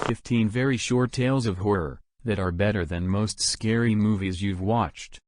15 very short tales of horror, that are better than most scary movies you've watched.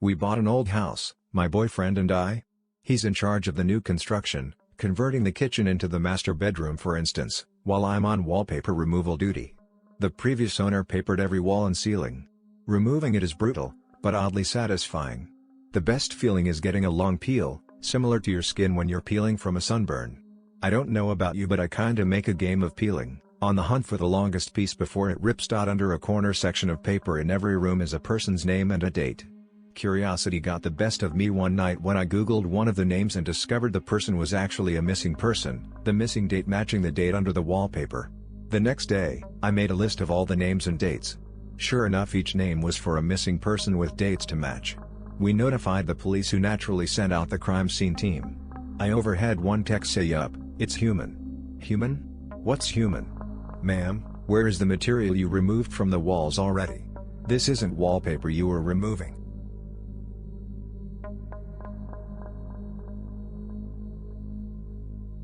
We bought an old house, my boyfriend and I. He's in charge of the new construction, converting the kitchen into the master bedroom for instance, while I'm on wallpaper removal duty. The previous owner papered every wall and ceiling. Removing it is brutal, but oddly satisfying. The best feeling is getting a long peel, similar to your skin when you're peeling from a sunburn. I don't know about you, but I kinda make a game of peeling, on the hunt for the longest piece before it rips. Under a corner section of paper in every room is a person's name and a date. Curiosity got the best of me one night when I googled one of the names and discovered the person was actually a missing person, the missing date matching the date under the wallpaper. The next day, I made a list of all the names and dates. Sure enough, each name was for a missing person with dates to match. We notified the police, who naturally sent out the crime scene team. I overheard one text say, "Yup, it's human." Human? What's human? Ma'am, where is the material you removed from the walls already? This isn't wallpaper you were removing.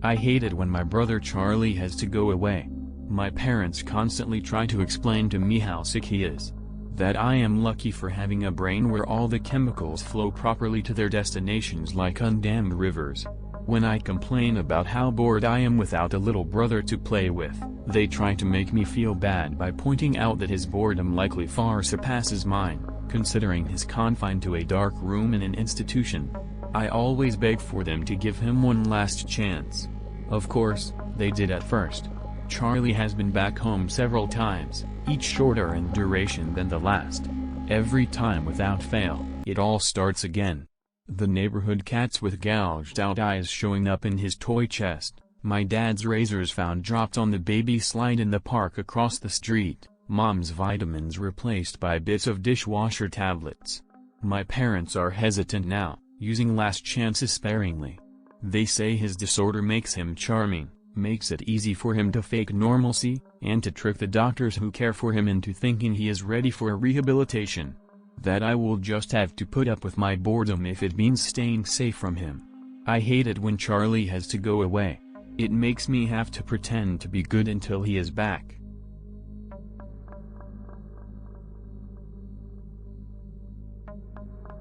I hate it when my brother Charlie has to go away. My parents constantly try to explain to me how sick he is. That I am lucky for having a brain where all the chemicals flow properly to their destinations like undammed rivers. When I complain about how bored I am without a little brother to play with, they try to make me feel bad by pointing out that his boredom likely far surpasses mine, considering he's confined to a dark room in an institution. I always beg for them to give him one last chance. Of course, they did at first. Charlie has been back home several times, each shorter in duration than the last. Every time without fail, it all starts again. The neighborhood cats with gouged out eyes showing up in his toy chest, my dad's razors found dropped on the baby slide in the park across the street, mom's vitamins replaced by bits of dishwasher tablets. My parents are hesitant now, using last chances sparingly. They say his disorder makes him charming, makes it easy for him to fake normalcy, and to trick the doctors who care for him into thinking he is ready for rehabilitation. That I will just have to put up with my boredom if it means staying safe from him. I hate it when Charlie has to go away. It makes me have to pretend to be good until he is back.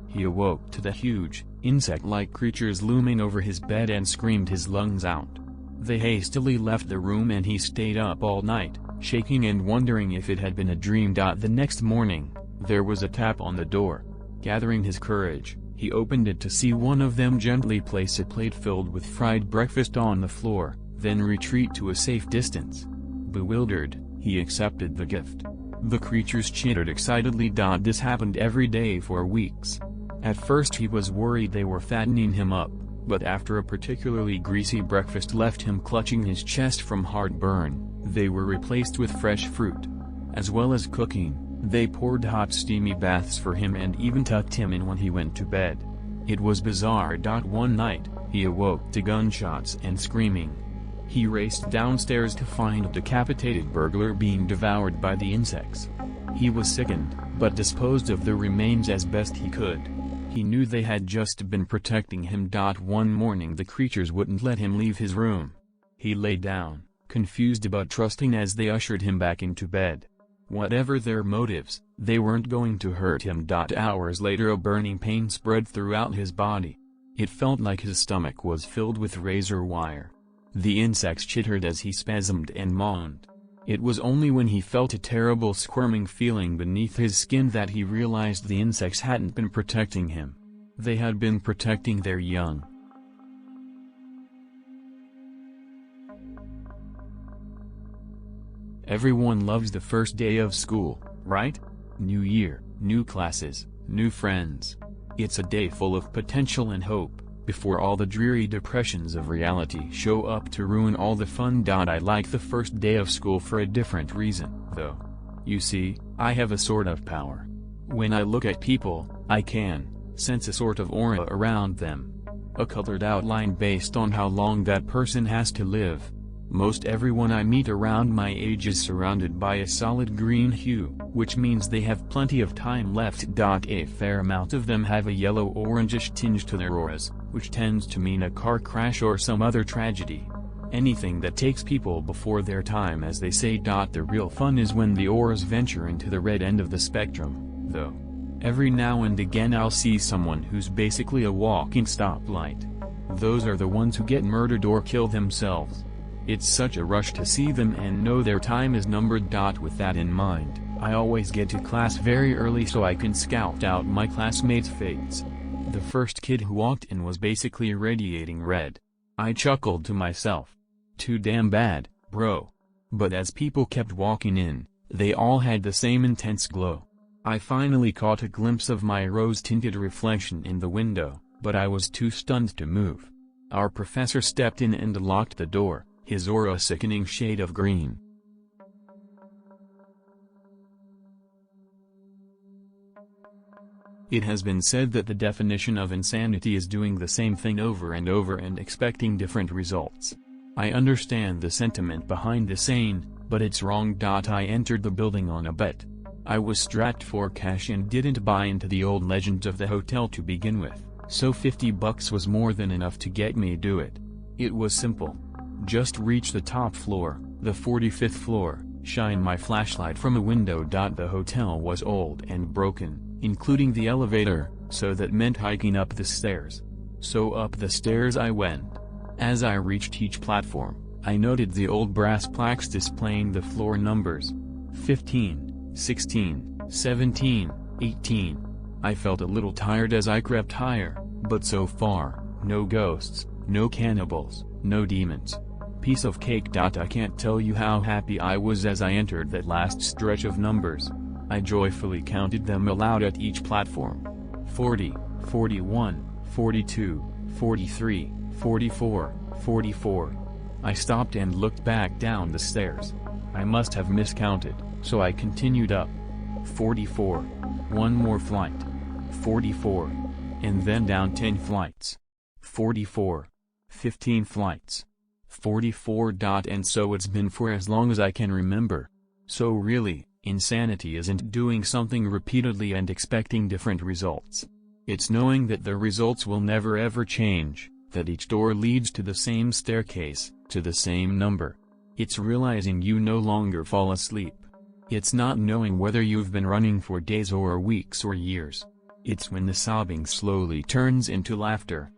He awoke to the huge, insect-like creatures looming over his bed and screamed his lungs out. They hastily left the room and he stayed up all night, shaking and wondering if it had been a dream. The next morning, there was a tap on the door. Gathering his courage, he opened it to see one of them gently place a plate filled with fried breakfast on the floor, then retreat to a safe distance. Bewildered, he accepted the gift. The creatures chittered excitedly. This happened every day for weeks. At first he was worried they were fattening him up, but after a particularly greasy breakfast left him clutching his chest from heartburn, they were replaced with fresh fruit. As well as cooking, they poured hot steamy baths for him and even tucked him in when he went to bed. It was bizarre. One night, he awoke to gunshots and screaming. He raced downstairs to find a decapitated burglar being devoured by the insects. He was sickened, but disposed of the remains as best he could. He knew they had just been protecting him. One morning the creatures wouldn't let him leave his room. He lay down, confused but trusting as they ushered him back into bed. Whatever their motives, they weren't going to hurt him. Hours later a burning pain spread throughout his body. It felt like his stomach was filled with razor wire. The insects chittered as he spasmed and moaned. It was only when he felt a terrible squirming feeling beneath his skin that he realized the insects hadn't been protecting him. They had been protecting their young. Everyone loves the first day of school, right? New year, new classes, new friends. It's a day full of potential and hope, before all the dreary depressions of reality show up to ruin all the fun. I like the first day of school for a different reason, though. You see, I have a sort of power. When I look at people, I can sense a sort of aura around them. A colored outline based on how long that person has to live. Most everyone I meet around my age is surrounded by a solid green hue, which means they have plenty of time left. A fair amount of them have a yellow-orangish tinge to their auras, which tends to mean a car crash or some other tragedy. Anything that takes people before their time, as they say. The real fun is when the auras venture into the red end of the spectrum, though. Every now and again I'll see someone who's basically a walking stoplight. Those are the ones who get murdered or kill themselves. It's such a rush to see them and know their time is numbered. With that in mind, I always get to class very early so I can scout out my classmates' fates. The first kid who walked in was basically radiating red. I chuckled to myself. Too damn bad, bro. But as people kept walking in, they all had the same intense glow. I finally caught a glimpse of my rose-tinted reflection in the window, but I was too stunned to move. Our professor stepped in and locked the door, his aura a sickening shade of green. It has been said that the definition of insanity is doing the same thing over and over and expecting different results. I understand the sentiment behind the sane, but it's wrong. I entered the building on a bet. I was strapped for cash and didn't buy into the old legends of the hotel to begin with, so $50 was more than enough to get me do it. It was simple. Just reach the top floor, the 45th floor, shine my flashlight from a window. The hotel was old and broken, including the elevator, so that meant hiking up the stairs. So up the stairs I went. As I reached each platform, I noted the old brass plaques displaying the floor numbers. 15, 16, 17, 18. I felt a little tired as I crept higher, but so far, no ghosts, no cannibals, no demons. Piece of cake. I can't tell you how happy I was as I entered that last stretch of numbers. I joyfully counted them aloud at each platform. 40, 41, 42, 43, 44, 44. I stopped and looked back down the stairs. I must have miscounted, so I continued up. 44. One more flight. 44. And then down 10 flights. 44. 15 flights. 44. And so it's been for as long as I can remember. So really, insanity isn't doing something repeatedly and expecting different results. It's knowing that the results will never ever change, that each door leads to the same staircase, to the same number. It's realizing you no longer fall asleep. It's not knowing whether you've been running for days or weeks or years. It's when the sobbing slowly turns into laughter.